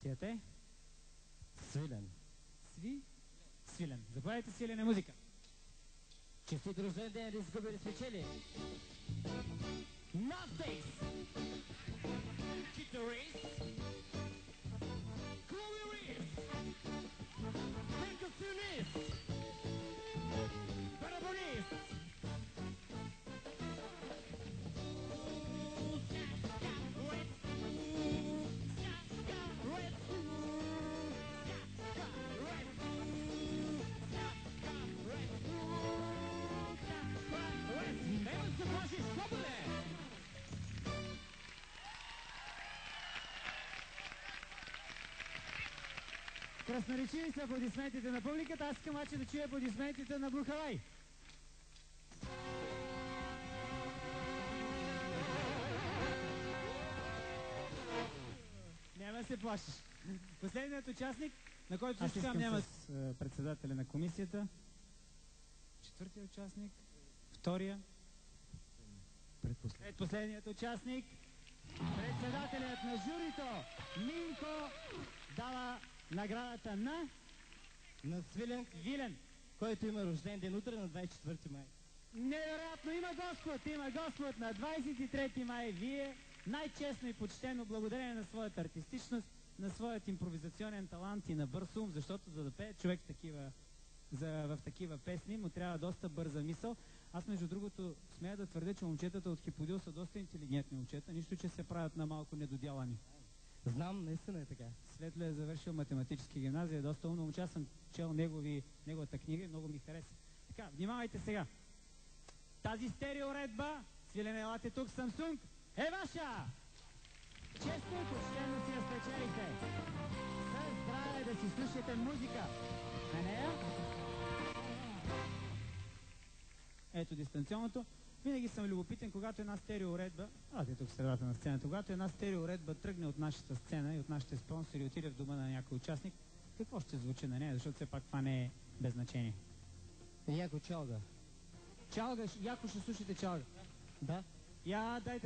Тете? Свилен. Свилен. Заповядайте, Свилене, музика. Честит рожден ден, изгубили спечели. Nothings! Guitarist. Clavier. Percussionist. Barabanist. Нема се плашиш, слаболе! Красноречиви са аплодисментите на публиката, аз искам обаче да чуя аплодисментите на Бухалай. Няма се плашиш. Последният участник, на който също там няма с председателя на комисията. Четвъртия участник. Втория. Предпоследният участник. Председателят на журито Минко дава наградата на Свилен Вилен, който има рожден ден утре на 24 май. Невероятно! Има Господ на 23 май. Вие най-честно и почтено, благодарение на своята артистичност, на своят импровизационен талант и на бърз ум, защото за да пее човек в такива песни му трябва доста бърза мисъл. Аз, между другото, смея да твърдя, че момчетата от Хиподил са доста интелигентни момчета, нищо, че се правят на малко недоделани. Знам, наистина е така. Светло е завършил математически гимназия, доста умно момче. Аз съм чел неговата книга и много ми хареса. Така, внимавайте сега. Тази стереоуредба, Свилене, елате тук, Samsung, е ваша! Честно и почтено си я спечелихте. Със здраве да си слушате музика. На нея? Ето дистанционното. Винаги съм любопитен, когато една стереоуредба, тук в средата на сцената, когато една стереоуредба тръгне от нашата сцена и от нашите спонсори, отиде в дома на някой участник, какво ще звучи на нея, защото все пак това не е без значение. Яко чалга. Чалга, яко ще слушате чалга. Да.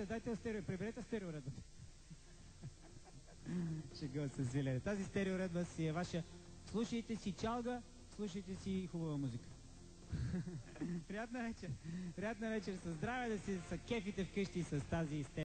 Дайте стерео, приберете стереоуредбата. Шегува се, Свилене. Тази стереоуредба си е ваша. Слушайте си чалга, слушайте си хубава музика. Приятна вечер. Приятна вечер. Със здраве да си са кефите вкъщи с тази